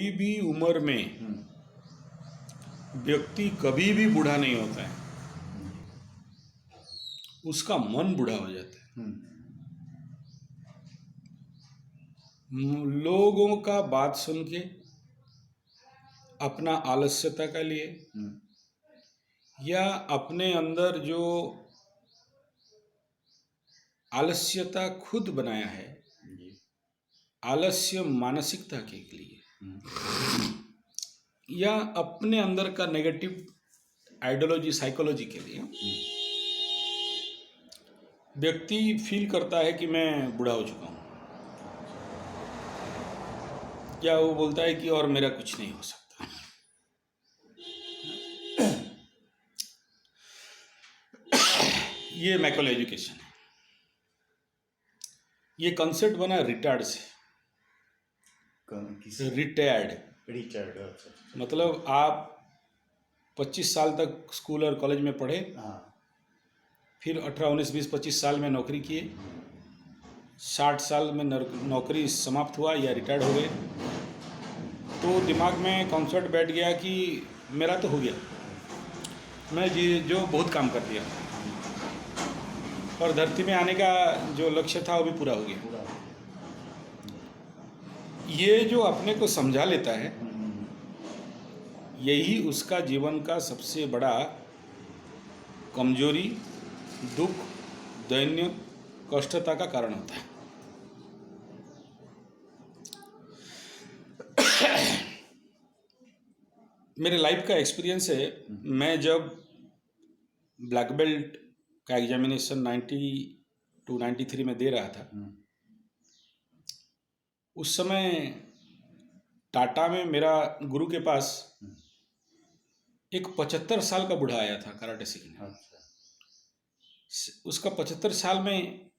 कोई भी उम्र में व्यक्ति कभी भी बूढ़ा नहीं होता है, उसका मन बूढ़ा हो जाता है। लोगों का बात सुन के अपना आलस्यता के लिए या अपने अंदर जो आलस्यता खुद बनाया है, आलस्य मानसिकता के लिए या अपने अंदर का नेगेटिव आइडियोलॉजी साइकोलॉजी के लिए व्यक्ति फील करता है कि मैं बूढ़ा हो चुका हूँ, या वो बोलता है कि और मेरा कुछ नहीं हो सकता। ये मैकल एजुकेशन है। ये कंसेप्ट बना रिटायर्ड से। रिटायर्ड मतलब आप 25 साल तक स्कूल और कॉलेज में पढ़े, फिर 18, 19, 20, 25 साल में नौकरी किए, 60 साल में नौकरी समाप्त हुआ या रिटायर्ड हो गए, तो दिमाग में कॉन्सेप्ट बैठ गया कि मेरा तो हो गया, मैं जो बहुत काम कर दिया और धरती में आने का जो लक्ष्य था वो भी पूरा हो गया। ये जो अपने को समझा लेता है, यही उसका जीवन का सबसे बड़ा कमजोरी, दुख, दैन्य, कष्टता का कारण होता है। मेरे लाइफ का एक्सपीरियंस है, मैं जब ब्लैक बेल्ट का एग्जामिनेशन 92-93 में दे रहा था, उस समय टाटा में मेरा गुरु के पास एक 75 साल का बूढ़ा आया था कराटे सीखने। उसका 75 साल में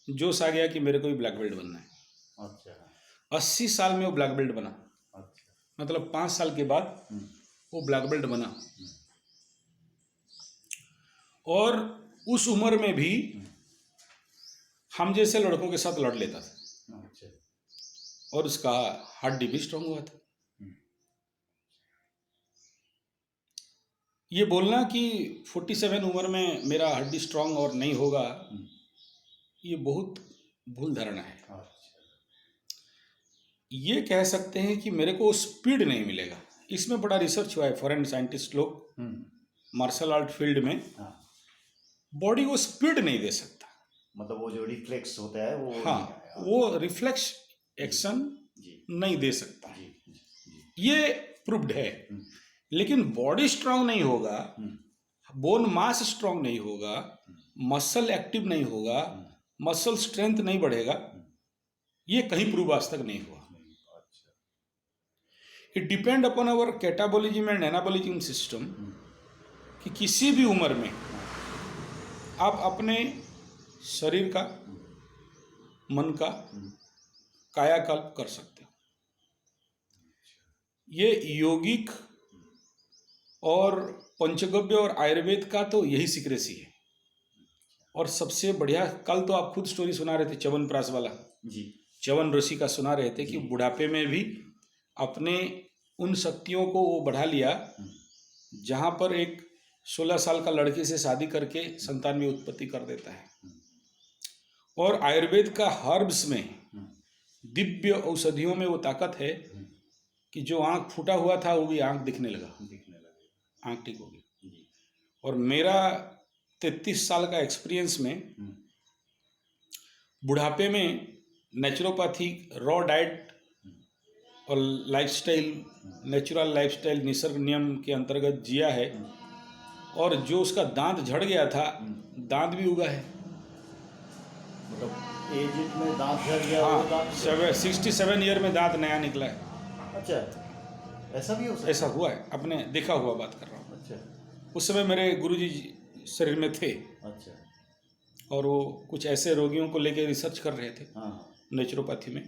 जोश आ गया कि मेरे को भी ब्लैक बेल्ट बनना है। 80 साल में वो ब्लैक बेल्ट बना। मतलब 5 साल के बाद वो ब्लैक बेल्ट बना, और उस उम्र में भी हम जैसे लड़कों के साथ लड़ लेता था, और उसका हड्डी भी स्ट्रांग हुआ था। ये बोलना कि 47 उम्र में मेरा हड्डी स्ट्रांग और नहीं होगा, ये बहुत भूल धारणा है। ये कह सकते हैं कि मेरे को स्पीड नहीं मिलेगा। इसमें बड़ा रिसर्च हुआ है, फॉरेन साइंटिस्ट लोग मार्शल आर्ट फील्ड में बॉडी को स्पीड नहीं दे सकता। मतलब वो जो रिफ्लेक्स होता है वो, वो रिफ्लेक्स एक्शन नहीं दे सकता। ये प्रूव्ड है। लेकिन बॉडी स्ट्रांग नहीं होगा, बोन मास स्ट्रांग नहीं होगा, मसल एक्टिव नहीं होगा, मसल स्ट्रेंथ नहीं बढ़ेगा, ये कहीं प्रूव आज तक नहीं हुआ। It depend upon our catabolism and anabolism system, कि किसी भी उम्र में आप अपने शरीर का, मन का कायाकल्प कर सकते हो। ये योगिक और पंचगव्य और आयुर्वेद का तो यही सीक्रेसी है। और सबसे बढ़िया, कल तो आप खुद स्टोरी सुना रहे थे च्यवनप्राश वाला जी, च्यवन ऋषि का सुना रहे थे कि बुढ़ापे में भी अपने उन शक्तियों को वो बढ़ा लिया जहाँ पर एक 16 साल का लड़की से शादी करके संतान में उत्पत्ति कर देता है। और आयुर्वेद का हर्ब्स में, दिव्य औषधियों में वो ताकत है कि जो आँख फूटा हुआ था वो भी आँख दिखने लगा, आँख ठीक हो गई। और मेरा 33 साल का एक्सपीरियंस में बुढ़ापे में नेचुरोपैथी, रॉ डाइट और लाइफस्टाइल, नेचुरल लाइफस्टाइल निसर्ग नियम के अंतर्गत जिया है। और जो उसका दांत झड़ गया था, दांत भी उगा है। मतलब एज में दांत झड़ गया? हाँ, 67 ईयर में दांत नया निकला है। अच्छा, ऐसा भी हो सकता है? ऐसा हुआ है, अपने देखा हुआ बात कर रहा हूँ। अच्छा। उस समय मेरे गुरुजी शरीर में थे। अच्छा। और वो कुछ ऐसे रोगियों को लेके रिसर्च कर रहे थे नेचुरोपैथी में।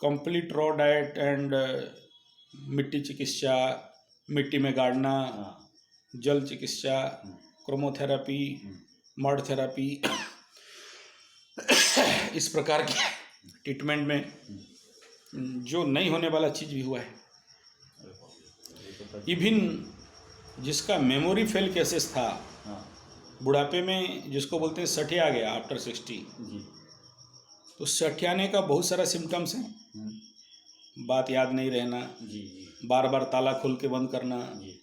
कंप्लीट रॉ डाइट एंड मिट्टी चिकित्सा, मिट्टी में गाड़ना, जल चिकित्सा, क्रोमोथेरापी, मड थेरापी, इस प्रकार के ट्रीटमेंट में जो नहीं होने वाला चीज़ भी हुआ है। होता है? इवन जिसका मेमोरी फेल केसेस था, हाँ बुढ़ापे में जिसको बोलते हैं सठिया गया आफ्टर 60, जी। तो सठियाने का बहुत सारा सिम्टम्स हैं। बात याद नहीं रहना, जी जी बार बार ताला खोल के बंद करना, जी।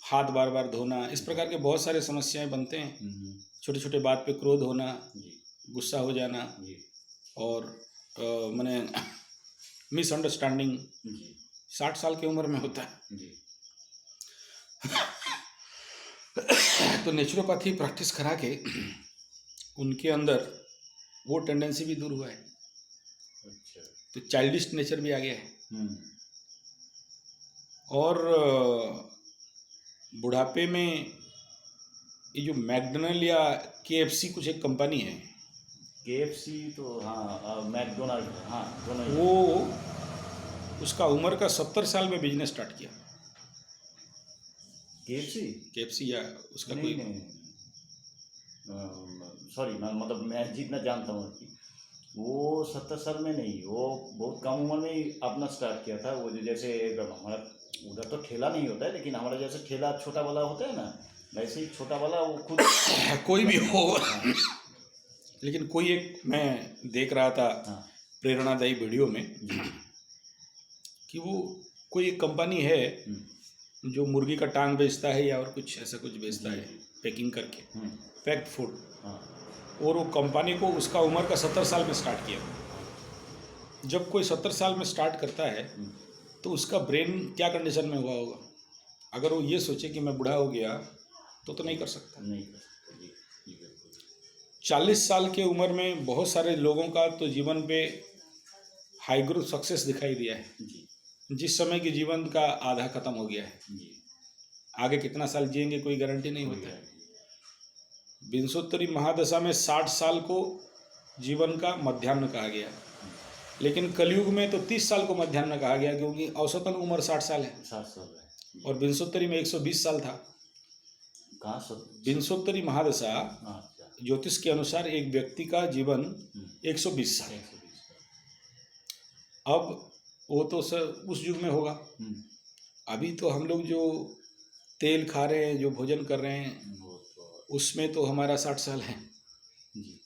हाथ बार बार धोना, इस प्रकार के बहुत सारे समस्याएं बनते हैं। छोटे छोटे बात पे क्रोध होना, जी गुस्सा हो जाना, जी और मैंने मिसअंडरस्टैंडिंग जी 60 साल की उम्र में होता है। जी। तो नेचुरोपैथी प्रैक्टिस करा के उनके अंदर वो टेंडेंसी भी दूर हुआ है, अच्छा। तो चाइल्डिश नेचर भी आ गया है। और बुढ़ापे में ये जो मैकडोनल्ड या केएफसी कुछ एक कंपनी है, KFC तो हाँ, मैकडोनाल्ड, हाँ दोनों ही। वो उसका उम्र का 70 साल में बिजनेस स्टार्ट किया। KFC? केएफसी या उसका नहीं कोई नहीं, सॉरी, मैं मतलब मैं जितना जानता हूँ कि वो 70 साल में नहीं, वो बहुत कम उम्र में ही अपना स्टार्ट किया था। वो जो जैसे हमारा उधर तो ठेला नहीं होता है, लेकिन हमारा जैसे ठेला छोटा वाला होता है ना, वैसे ही छोटा वाला वो खुद कोई भी हो, हाँ लेकिन कोई एक मैं देख रहा था हाँ प्रेरणादायी वीडियो में जी। कि वो कोई एक कंपनी है जो मुर्गी का टांग बेचता है या और कुछ ऐसा कुछ बेचता है, पैकिंग करके, पैक्ड फूड। हाँ और वो कंपनी को उसका उम्र का 70 साल में स्टार्ट किया। जब कोई 70 साल में स्टार्ट करता है तो उसका ब्रेन क्या कंडीशन में हुआ होगा? अगर वो ये सोचे कि मैं बूढ़ा हो गया तो नहीं कर सकता। नहीं कर सकते जी जी, बिल्कुल। 40 साल के उम्र में बहुत सारे लोगों का तो जीवन पे हाई ग्रोथ सक्सेस दिखाई दिया है, जी जिस समय के जीवन का आधा खत्म हो गया है। जी। आगे कितना साल जिएंगे कोई गारंटी नहीं होता है। विंशोत्तरी महादशा में 60 साल को जीवन का मध्याह्न कहा गया, लेकिन कलयुग में तो 30 साल को मध्याह्न कहा गया, क्योंकि औसतन उम्र 60 साल है 60 साल है। और विंशोत्तरी में 120 साल था। कहाँ सब? विंशोत्तरी महादशा हाँ अच्छा। ज्योतिष के अनुसार एक व्यक्ति का जीवन 120 साल है। 120 अब वो तो सर उस युग में होगा। अभी तो हम लोग जो तेल खा रहे हैं, जो भोजन कर रहे हैं, वो तो उसमें तो हमारा 60 साल है। जी।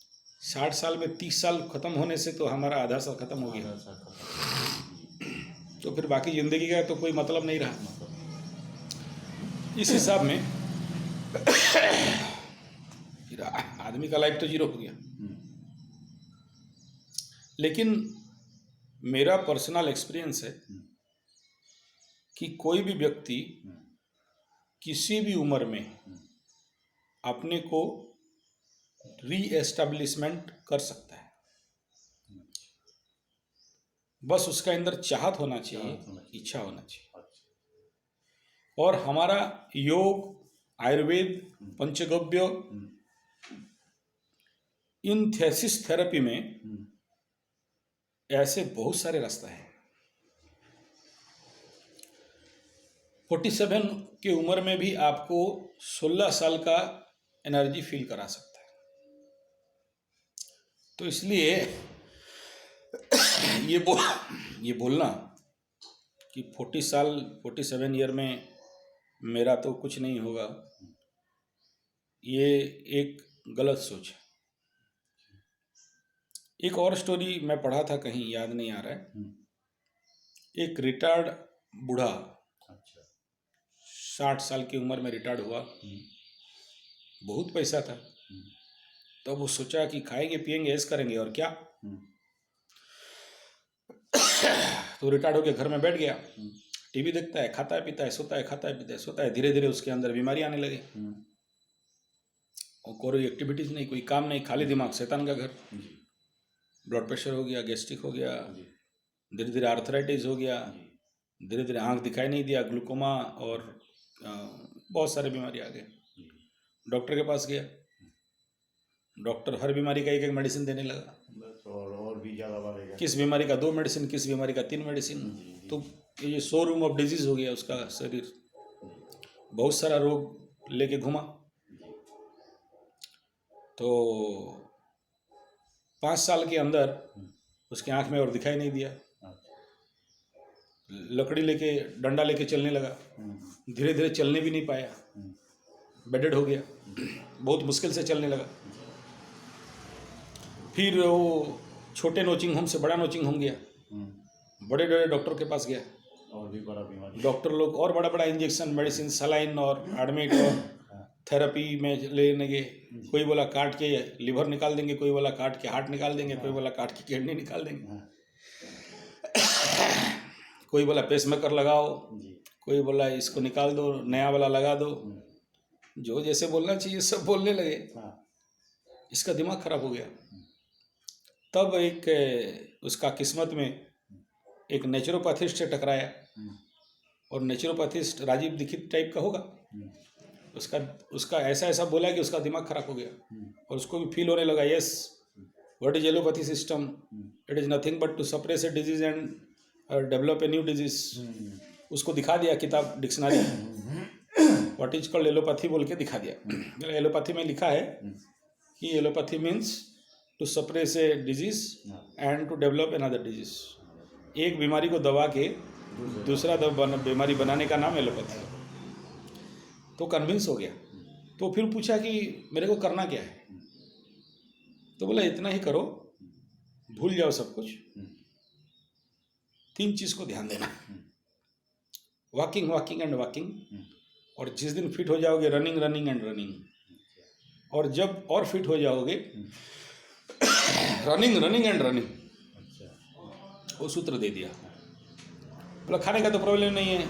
60 साल में 30 साल खत्म होने से तो हमारा आधा साल खत्म हो गया, आधा साल खत्म। तो फिर बाकी जिंदगी का तो कोई मतलब नहीं रहा। मतलब इस हिसाब में फिर आदमी का लाइफ तो जीरो हो गया। लेकिन मेरा पर्सनल एक्सपीरियंस है कि कोई भी व्यक्ति किसी भी उम्र में अपने को री एस्टेब्लिशमेंट कर सकता है, बस उसका अंदर चाहत होना चाहिए, इच्छा होना चाहिए। और हमारा योग, आयुर्वेद, पंचगव्य, इन थेसिस थेरेपी में ऐसे बहुत सारे रास्ते हैं। 47 की उम्र में भी आपको 16 साल का एनर्जी फील करा सकता है। तो इसलिए ये बोलना कि 47 ईयर में मेरा तो कुछ नहीं होगा, ये एक गलत सोच है। एक और स्टोरी मैं पढ़ा था कहीं, याद नहीं आ रहा है। एक रिटायर्ड बूढ़ा, अच्छा 60 साल की उम्र में रिटायर्ड हुआ, बहुत पैसा था। तो वो सोचा कि खाएंगे पिएंगे ऐश करेंगे और क्या। तो रिटायर्ड होकर घर में बैठ गया, टीवी देखता है, खाता है पीता है, सोता है, खाता है पीता है, सोता है। धीरे धीरे उसके अंदर बीमारी आने लगी और कोई एक्टिविटीज नहीं, कोई काम नहीं, खाली दिमाग, शैतान का घर। ब्लड प्रेशर हो गया, गैस्ट्रिक हो गया, धीरे धीरे आर्थराइटिस हो गया, धीरे धीरे आंख दिखाई नहीं दिया, ग्लूकोमा और बहुत सारे बीमारी आ गए। डॉक्टर के पास गया, डॉक्टर हर बीमारी का एक एक मेडिसिन देने लगा। और भी ज़्यादा बढ़ेगा। किस बीमारी का 2 मेडिसिन, किस बीमारी का 3 मेडिसिन। तो ये शोरूम ऑफ डिजीज हो गया उसका शरीर, बहुत सारा रोग लेके घुमा। तो 5 साल के अंदर उसकी आंख में और दिखाई नहीं दिया। लकड़ी लेके डंडा लेके चलने लगा, धीरे धीरे चलने भी नहीं पाया, बेडेड हो गया, बहुत मुश्किल से चलने लगा। फिर वो छोटे नर्सिंग होम से बड़ा नर्सिंग होम गया, बड़े बड़े डॉक्टर के पास गया, और भी बड़ा बीमारी, डॉक्टर लोग और बड़ा बड़ा इंजेक्शन, मेडिसिन, सलाइन और एडमिट और थेरेपी में लेने गए। कोई बोला काट के लिवर निकाल देंगे, कोई बोला काट के हार्ट निकाल देंगे, कोई बोला काट के किडनी निकाल देंगे, कोई बोला पेसमेकर लगाओ, कोई बोला इसको निकाल दो, नया वाला लगा दो। जो जैसे बोलना चाहिए सब बोलने लगे। इसका दिमाग खराब हो गया। तब एक उसका किस्मत में एक नेचुरोपैथिस्ट से टकराया, और नेचुरोपैथिस्ट राजीव दीक्षित टाइप का होगा। उसका ऐसा ऐसा बोला कि उसका दिमाग खराब हो गया, और उसको भी फील होने लगा, yes what is allopathy system, it is nothing but to suppress a disease and develop a new disease. उसको दिखा दिया किताब, dictionary, what is called allopathy बोल के दिखा दिया। एलोपैथी में लिखा है कि allopathy means to suppress a disease and to develop another disease. एक बीमारी को दबा के दूसरा बीमारी बनाने का नाम एलोपैथी। तो कन्विंस हो गया। तो फिर पूछा कि मेरे को करना क्या है, तो बोला इतना ही करो, भूल जाओ सब कुछ, 3 चीज़ को ध्यान देना, वॉकिंग वॉकिंग एंड वॉकिंग, और जिस दिन फिट हो जाओगे रनिंग रनिंग एंड रनिंग, और जब और फिट हो जाओगे रनिंग रनिंग एंड रनिंग। वो सूत्र दे दिया। बोला खाने का तो प्रॉब्लम नहीं है,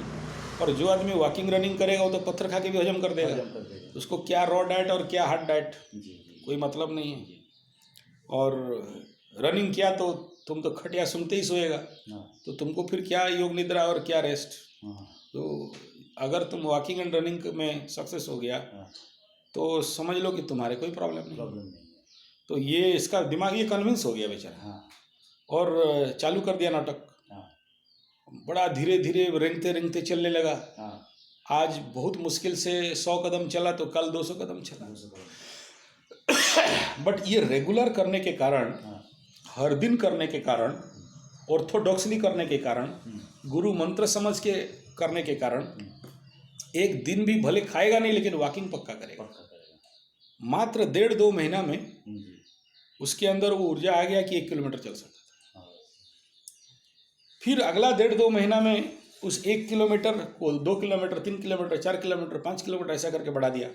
और जो आदमी वॉकिंग रनिंग करेगा वो तो पत्थर खा के भी हजम कर देगा। उसको क्या रॉ डाइट और क्या हार्ड डाइट कोई मतलब नहीं है। और रनिंग किया तो तुम तो खटिया सुनते ही सोएगा, तो तुमको फिर क्या योग निद्रा और क्या रेस्ट। तो अगर तुम वॉकिंग एंड रनिंग में सक्सेस हो गया तो समझ लो कि तुम्हारे कोई प्रॉब्लम नहीं। तो ये इसका दिमाग ये कन्विंस हो गया बेचारा, और चालू कर दिया नाटक। बड़ा धीरे धीरे रेंगते रेंगते चलने लगा। आज बहुत मुश्किल से 100 कदम चला तो कल 200 कदम चला। बट ये रेगुलर करने के कारण, हर दिन करने के कारण, ऑर्थोडॉक्सली करने के कारण, गुरु मंत्र समझ के करने के कारण, एक दिन भी भले खाएगा नहीं लेकिन वॉकिंग पक्का करेगा। मात्र 1.5-2 महीना में उसके अंदर वो ऊर्जा आ गया कि 1 किलोमीटर चल सकता था। फिर अगला 1.5-2 महीना में उस 1 किलोमीटर को 2 किलोमीटर, 3 किलोमीटर, 4 किलोमीटर, 5 किलोमीटर ऐसा करके बढ़ा दिया।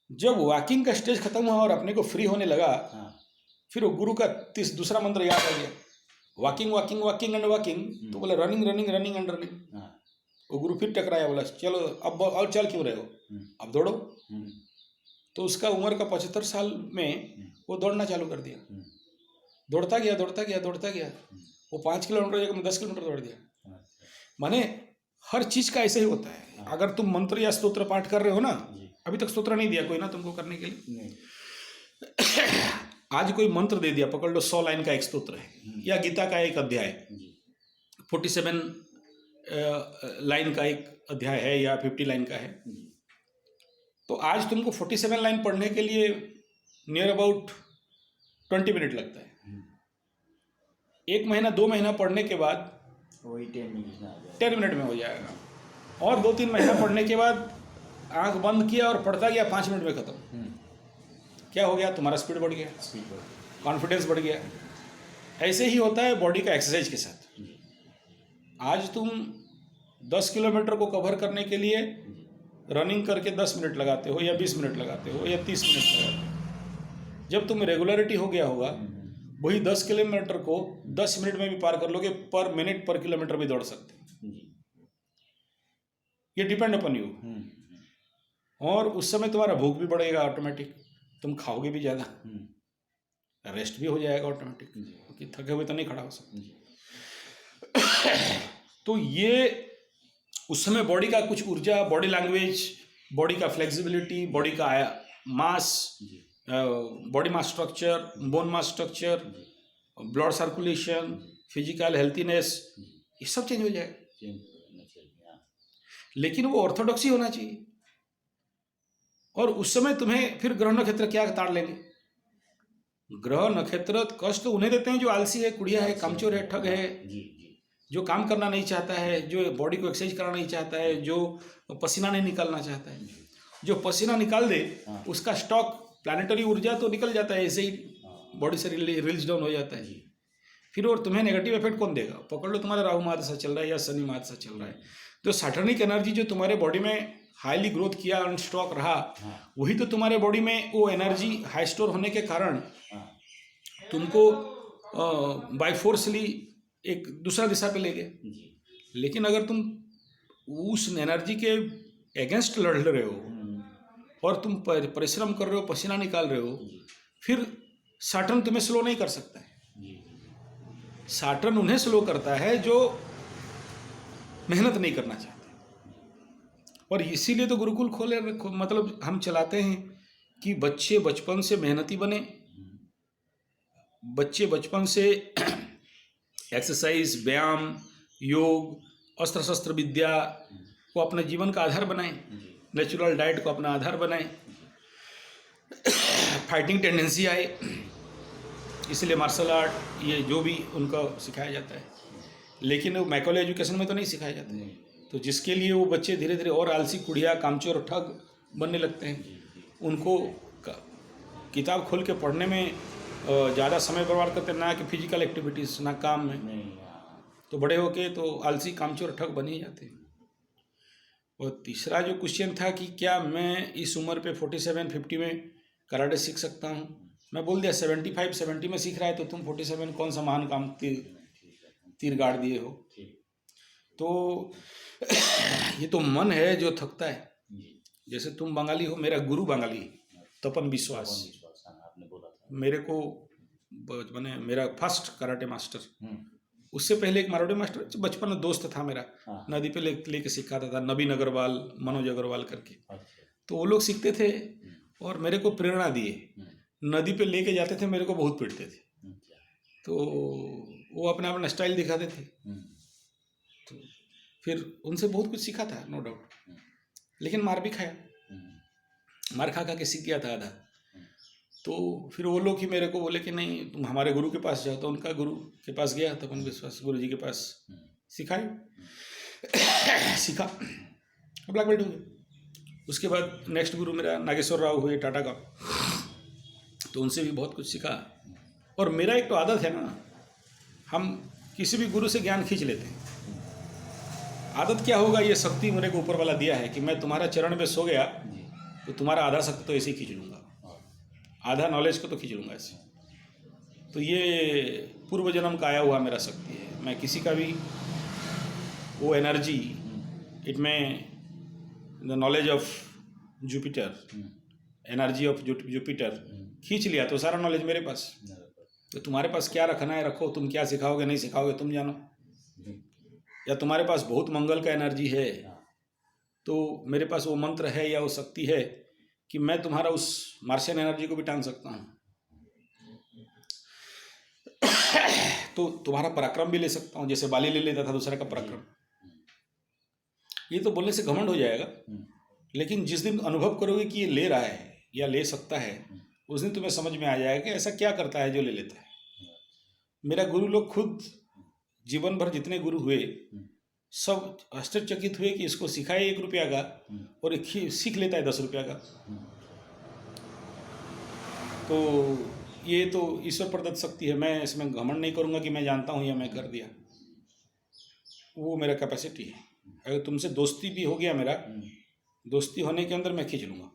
जब वॉकिंग का स्टेज खत्म हुआ और अपने को फ्री होने लगा, फिर वो गुरु का दूसरा मंत्र याद आ गया, walking walking walking and walking. तो बोला running running running and running. वो गुरु फिर टकराया, बोला चलो अब और चल क्यों रहे हो, अब दौड़ो। तो उसका उम्र का 75 साल में वो दौड़ना चालू कर दिया। दौड़ता गया दौड़ता गया दौड़ता गया, वो 5 किलोमीटर जगह में 10 किलोमीटर दौड़ दिया। माने हर चीज का ऐसे ही होता है। अगर तुम मंत्र या स्तोत्र पाठ कर रहे हो ना, अभी तक स्तोत्र नहीं दिया कोई ना तुमको करने के लिए, आज कोई मंत्र दे दिया, पकड़ लो 100 लाइन का एक स्तोत्र है, या गीता का एक अध्याय 47 लाइन का एक अध्याय है, या 50 लाइन का है। तो आज तुमको 47 लाइन पढ़ने के लिए नियर अबाउट 20 मिनट लगता है। 1 महीना 2 महीना पढ़ने के बाद वही 10 मिनट में हो जाएगा, और 2-3 महीना पढ़ने के बाद आंख बंद किया और पढ़ता गया, 5 मिनट में खत्म। क्या हो गया, तुम्हारा स्पीड बढ़ गया, कॉन्फिडेंस बढ़ गया। ऐसे ही होता है बॉडी का एक्सरसाइज के साथ। आज तुम 10 किलोमीटर को कवर करने के लिए रनिंग करके 10 मिनट लगाते हो, या 20 मिनट लगाते हो, या 30 मिनट लगाते हो। जब तुम्हें रेगुलरिटी हो गया होगा, वही 10 किलोमीटर को 10 मिनट में भी पार कर लोगे, पर मिनट पर किलोमीटर भी दौड़ सकते। ये डिपेंड अपन यू। और उस समय तुम्हारा भूख भी बढ़ेगा ऑटोमेटिक, तुम खाओगे भी ज़्यादा, रेस्ट भी हो जाएगा ऑटोमेटिक, क्योंकि थके हुए तो नहीं खड़ा हो सकते। तो ये उस समय बॉडी का कुछ ऊर्जा, बॉडी लैंग्वेज, बॉडी का फ्लेक्सिबिलिटी, बॉडी का मास, body mass structure, bone mass structure, blood circulation, physical healthiness, ये सब चेंज हो जाएगा। लेकिन वो ऑर्थोडॉक्सी होना चाहिए। और उस समय तुम्हें फिर ग्रह नक्षत्र क्या ताड़ लेंगे। ग्रह नक्षत्र कष्ट उन्हें देते हैं जो आलसी है, कुड़िया है, कामचोर है, ठग है, जो काम करना नहीं चाहता है, जो बॉडी को एक्सरसाइज करना नहीं चाहता है, जो पसीना नहीं निकालना चाहता है, जो पसीना निकाल दे उसका स्टॉक प्लानिटरी ऊर्जा तो निकल जाता है, ऐसे ही बॉडी से रिलीज डाउन हो जाता है। फिर और तुम्हें नेगेटिव इफेक्ट कौन देगा? पकड़ लो तुम्हारा राहु महादशा चल रहा है या शनि महादशा चल रहा है, तो सैटर्निक एनर्जी जो तुम्हारे बॉडी में हाईली ग्रोथ किया और स्टॉक रहा, वही तो तुम्हारे बॉडी में वो एनर्जी हाई स्टोर होने के कारण तुमको बाय फोर्सली एक दूसरा दिशा पे ले गए। लेकिन अगर तुम उस एनर्जी के अगेंस्ट लड़ रहे हो और तुम परिश्रम कर रहे हो, पसीना निकाल रहे हो, फिर सैटर्न तुम्हें स्लो नहीं कर सकता है। सैटर्न उन्हें स्लो करता है जो मेहनत नहीं करना चाहते। और इसीलिए तो गुरुकुल खोले, मतलब हम चलाते हैं कि बच्चे बचपन से मेहनती बने, बच्चे बचपन से एक्सरसाइज, व्यायाम, योग, अस्त्र शस्त्र विद्या को अपने जीवन का आधार बनाएं, नेचुरल डाइट को अपना आधार बनाएं, फाइटिंग टेंडेंसी आए, इसलिए मार्शल आर्ट ये जो भी उनका सिखाया जाता है। लेकिन वो मैकॉले एजुकेशन में तो नहीं सिखाया जाता है, तो जिसके लिए वो बच्चे धीरे धीरे और आलसी, कुड़िया, कामचोर, ठग बनने लगते हैं। उनको किताब खोल के पढ़ने में ज़्यादा समय बर्बाद करते, ना कि फिजिकल एक्टिविटीज़, ना काम में, तो बड़े होके तो आलसी, कामचोर, ठग बन ही जाते हैं। और तीसरा जो क्वेश्चन था कि क्या मैं इस उम्र पे 47-50 में कराटे सीख सकता हूँ, मैं बोल दिया 75-70 में सीख रहा है तो तुम 47 कौन सा महान काम तीर गाड़ दिए हो। तो ये तो मन है जो थकता है। जैसे तुम बंगाली हो, मेरा गुरु बंगाली, तपन विश्वास, मेरे को मैंने मेरा फर्स्ट कराटे मास्टर, उससे पहले एक मारवाड़ी मास्टर बचपन में दोस्त था मेरा, नदी पे लेके सिखाता था, नवीन अग्रवाल, मनोज अग्रवाल करके। तो वो लोग सीखते थे और मेरे को प्रेरणा दिए, नदी पे लेके जाते थे, मेरे को बहुत पीटते थे, तो वो अपना अपना स्टाइल दिखाते थे। तो फिर उनसे बहुत कुछ सीखा था, नो डाउट, लेकिन मार भी खाया, मार खा खा के सीख गया था आधा। तो फिर वो लोग ही मेरे को बोले कि नहीं तुम हमारे गुरु के पास जाओ, तो उनका गुरु के पास गया, तपन विश्वास गुरु जी के पास सिखाए, सीखा, ब्लैक बेल्ट हो गया। उसके बाद नेक्स्ट गुरु मेरा नागेश्वर राव हुए टाटा का, तो उनसे भी बहुत कुछ सीखा। और मेरा एक तो आदत है ना, हम किसी भी गुरु से ज्ञान खींच लेते हैं। आदत क्या होगा, ये शक्ति मेरे को ऊपर वाला दिया है कि मैं तुम्हारा चरण में सो गया तो तुम्हारा आधा शक्ति तो ऐसे ही खींच लूँगा, आधा नॉलेज को तो खींच लूँगा ऐसे। तो ये पूर्व जन्म का आया हुआ मेरा शक्ति है। मैं किसी का भी वो एनर्जी, इट में the knowledge of Jupiter, energy of Jupiter खींच लिया तो सारा नॉलेज मेरे पास। तो तुम्हारे पास क्या रखना है रखो, तुम क्या सिखाओगे नहीं सिखाओगे तुम जानो। या तुम्हारे पास बहुत मंगल का एनर्जी है तो मेरे पास वो मंत्र है या वो शक्ति है कि मैं तुम्हारा उस मार्शियन एनर्जी को भी टांग सकता हूँ। तो तुम्हारा पराक्रम भी ले सकता हूँ, जैसे बाली ले लेता था दूसरे का पराक्रम। ये तो बोलने से घमंड हो जाएगा, लेकिन जिस दिन अनुभव करोगे कि ये ले रहा है या ले सकता है, उस दिन तुम्हें समझ में आ जाएगा कि ऐसा क्या करता है जो ले लेता है। मेरा गुरु लोग खुद जीवन भर जितने गुरु हुए सब आश्चर्यचकित हुए कि इसको सिखाए 1 रुपया का और सीख लेता है 10 रुपया का। तो ये तो ईश्वर प्रदत्त शक्ति है, मैं इसमें घमंड नहीं करूँगा कि मैं जानता हूँ या मैं कर दिया, वो मेरा कैपेसिटी है। अगर तुमसे दोस्ती भी हो गया मेरा, दोस्ती होने के अंदर मैं खींच लूँगा,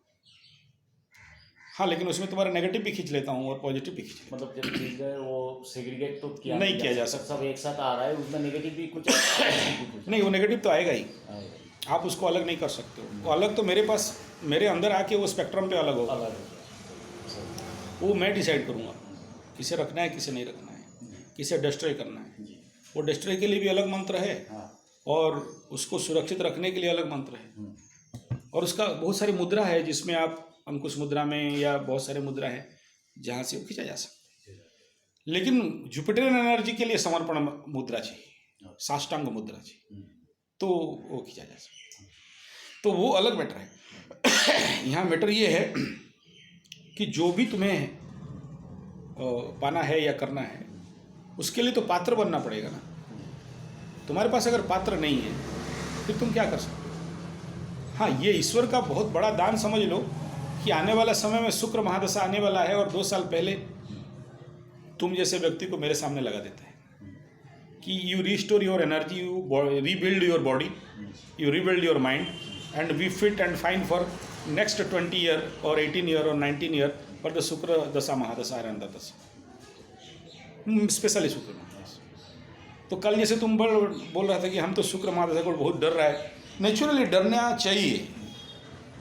हाँ, लेकिन उसमें तुम्हारा नेगेटिव भी खींच लेता हूँ और पॉजिटिव भी खींच लेता हूँ। मतलब जब चीज़ है वो सेग्रीगेट तो नहीं किया जा सकता, सब एक साथ आ रहा है, उसमें नेगेटिव भी कुछ नहीं, वो नेगेटिव तो आएगा ही, आप उसको अलग नहीं कर सकते हो। वो अलग तो मेरे पास, मेरे अंदर आके वो स्पेक्ट्रम पे अलग होगा, वो मैं डिसाइड करूँगा किसे रखना है किसे नहीं रखना है, किसे डिस्ट्रॉय करना है। वो डिस्ट्रॉय के लिए भी अलग मंत्र है और उसको सुरक्षित रखने के लिए अलग मंत्र है। और उसका बहुत सारी मुद्रा है जिसमें आप अंकुश मुद्रा में या बहुत सारे मुद्रा है जहाँ से वो खींचा जा सकता है। लेकिन जुपिटरियन एनर्जी के लिए समर्पण मुद्रा चाहिए, साष्टांग मुद्रा चाहिए, तो वो खींचा जा सकता है। तो वो अलग मैटर है। यहाँ मैटर ये है कि जो भी तुम्हें पाना है या करना है उसके लिए तो पात्र बनना पड़ेगा ना। तुम्हारे पास अगर पात्र नहीं है फिर तुम क्या कर सकते हो? हाँ, ये ईश्वर का बहुत बड़ा दान समझ लो कि आने वाला समय में शुक्र महादशा आने वाला है और 2 साल पहले तुम जैसे व्यक्ति को मेरे सामने लगा देता है कि you restore your energy, you rebuild your body, you rebuild your mind and we fit and fine for next 20 year और 18 ईयर और 19 ईयर फॉर द शुक्र दशा महादशा और अंतदशा, स्पेशली शुक्र महादशा। तो कल जैसे तुम बोल रहा था कि हम तो शुक्र महादशा को बहुत डर रहा है, नेचुरली डरना चाहिए।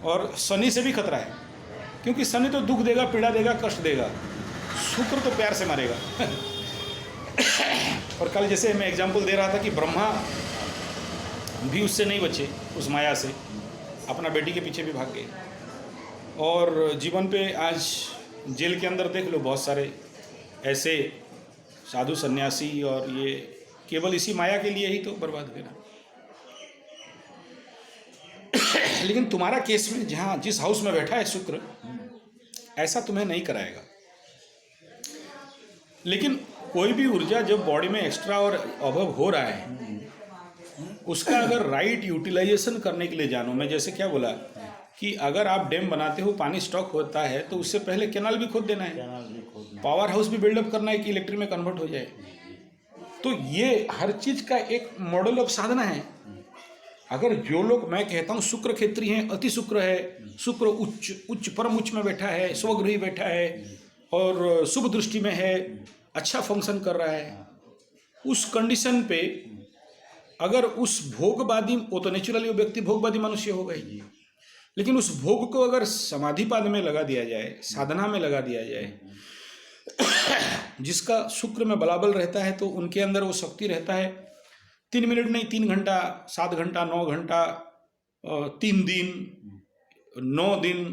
और शनि से भी खतरा है, क्योंकि शनि तो दुख देगा, पीड़ा देगा, कष्ट देगा, शुक्र तो प्यार से मारेगा। और कल जैसे मैं एग्जांपल दे रहा था कि ब्रह्मा भी उससे नहीं बचे, उस माया से, अपना बेटी के पीछे भी भाग गए। और जीवन पे आज जेल के अंदर देख लो, बहुत सारे ऐसे साधु सन्यासी, और ये केवल इसी माया के लिए ही तो बर्बाद हुए ना। लेकिन तुम्हारा केस में जहाँ जिस हाउस में बैठा है शुक्र, ऐसा तुम्हें नहीं कराएगा। लेकिन कोई भी ऊर्जा जब बॉडी में एक्स्ट्रा और अभाव हो रहा है, उसका अगर राइट यूटिलाइजेशन करने के लिए जानो। मैं जैसे क्या बोला कि अगर आप डैम बनाते हो, पानी स्टॉक होता है, तो उससे पहले कैनाल भी खोद देना है, पावर हाउस भी बिल्डअप करना है कि इलेक्ट्रिक में कन्वर्ट हो जाए। तो ये हर चीज का एक मॉडल ऑफ साधना है। अगर जो लोग, मैं कहता हूँ शुक्र क्षेत्री हैं, अति शुक्र है, शुक्र उच्च परम उच्च में बैठा है, स्वगृही बैठा है और शुभ दृष्टि में है, अच्छा फंक्शन कर रहा है, उस कंडीशन पे अगर उस भोगवादी, वो तो नेचुरली वो व्यक्ति भोगवादी मनुष्य होगा ही, लेकिन उस भोग को अगर समाधिपाद में लगा दिया जाए, साधना में लगा दिया जाए, जिसका शुक्र में बलाबल रहता है, तो उनके अंदर वो शक्ति रहता है। 3 मिनट नहीं, 3 घंटा, 7 घंटा, 9 घंटा, 3 दिन, 9 दिन,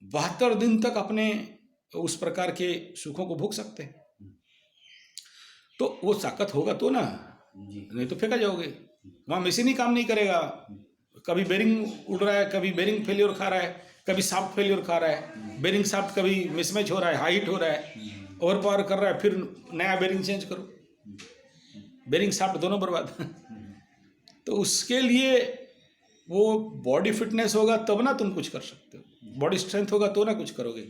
72 दिन तक अपने उस प्रकार के सुखों को भोग सकते हैं। तो वो ताकत होगा तो ना, नहीं तो फेंका जाओगे। वहाँ मशीन ही काम नहीं करेगा, कभी बेरिंग उड़ रहा है, कभी बेरिंग फेलियर खा रहा है, कभी शाफ्ट फेलियर खा रहा है, बेरिंग शाफ्ट कभी मिसमैच हो रहा है, हाइट हो रहा है, ओवर पावर कर रहा है, फिर नया बेरिंग चेंज करो, बेरिंग शाफ्ट दोनों बर्बाद। तो उसके लिए वो बॉडी फिटनेस होगा तब ना तुम कुछ कर सकते हो, बॉडी स्ट्रेंथ होगा तो ना कुछ करोगे।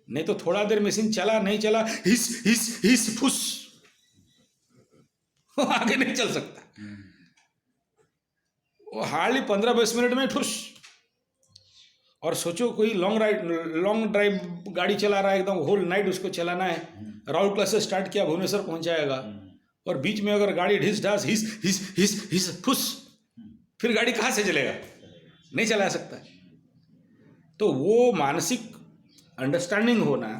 नहीं तो थोड़ा देर मशीन चला नहीं चला, हिस हिस हिस फुस, वो आगे नहीं चल सकता। वो हार्डली 15-20 मिनट में ठुस। और सोचो कोई लॉन्ग ड्राइव गाड़ी चला रहा है, एकदम होल नाइट उसको चलाना है, राउरकेला से स्टार्ट किया, भुवनेश्वर पहुंचाएगा, और बीच में अगर गाड़ी ढिस ढास हिस हिस हिस हिस फुस, फिर गाड़ी कहाँ से चलेगा, नहीं चला सकता। तो वो मानसिक अंडरस्टैंडिंग होना,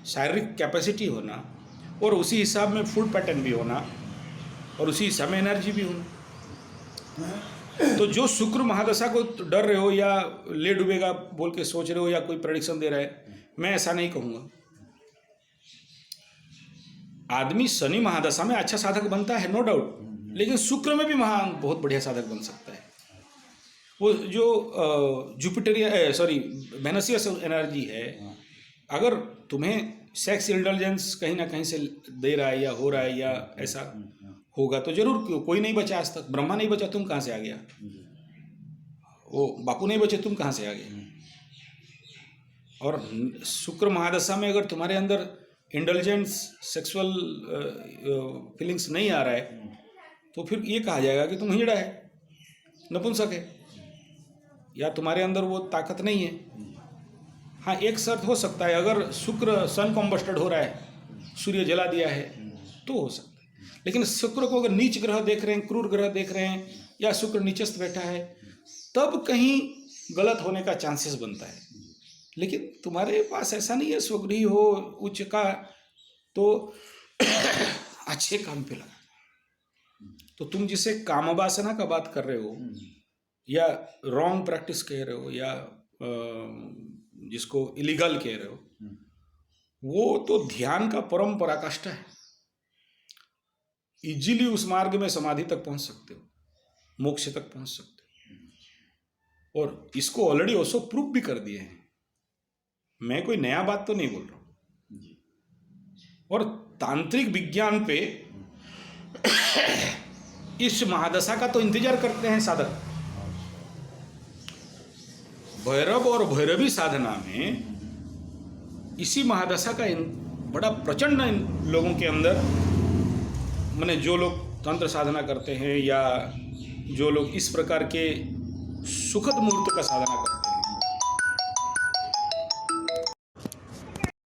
शारीरिक कैपेसिटी होना, और उसी हिसाब में फूड पैटर्न भी होना, और उसी हिसाब में एनर्जी भी होना। तो जो शुक्र महादशा को डर रहे हो या ले डूबेगा बोल के सोच रहे हो, या कोई प्रेडिक्शन दे रहा है, मैं ऐसा नहीं कहूँगा। आदमी शनि महादशा में अच्छा साधक बनता है, नो डाउट, लेकिन शुक्र में भी बहुत बढ़िया साधक बन सकता है। वो जो जुपिटरिया सॉरी वेनसियस एनर्जी है, अगर तुम्हें सेक्स इंटेलिजेंस कहीं ना कहीं से दे रहा है या हो रहा है या ऐसा होगा, तो जरूर। कोई नहीं बचा आज तक, ब्रह्मा नहीं बचा, तुम कहाँ से आ गया? वो बापू नहीं बचे, तुम कहाँ से आ गए? और शुक्र महादशा में अगर तुम्हारे अंदर इंटेलिजेंस, सेक्सुअल फीलिंग्स नहीं आ रहा है, तो फिर ये कहा जाएगा कि तुम हिजड़ा है, नपुंसक है, या तुम्हारे अंदर वो ताकत नहीं है। हाँ, एक शर्त हो सकता है, अगर शुक्र सन कॉम्बस्टेड हो रहा है, सूर्य जला दिया है, तो हो सकता है। लेकिन शुक्र को अगर नीच ग्रह देख रहे हैं, क्रूर ग्रह देख रहे हैं, या शुक्र नीचस्थ बैठा है, तब कहीं गलत होने का चांसेस बनता है। लेकिन तुम्हारे पास ऐसा नहीं है, स्वगृही हो, उच्च का, तो अच्छे काम पे लगा। तो तुम जिसे कामवासना का बात कर रहे हो, या रॉन्ग प्रैक्टिस कह रहे हो, या जिसको इलीगल कह रहे हो, वो तो ध्यान का परम पराकाष्ठा है। इजीली उस मार्ग में समाधि तक पहुंच सकते हो, मोक्ष तक पहुंच सकते हो, और इसको ऑलरेडी ओशो प्रूफ भी कर दिए हैं। मैं कोई नया बात तो नहीं बोल रहा हूं। और तांत्रिक विज्ञान पे इस महादशा का तो इंतजार करते हैं साधक। भैरव और भैरवी साधना में इसी महादशा का बड़ा प्रचंड लोगों के अंदर, माने जो लोग तंत्र साधना करते हैं या जो लोग इस प्रकार के सुखद मुहूर्त का साधना करते हैं,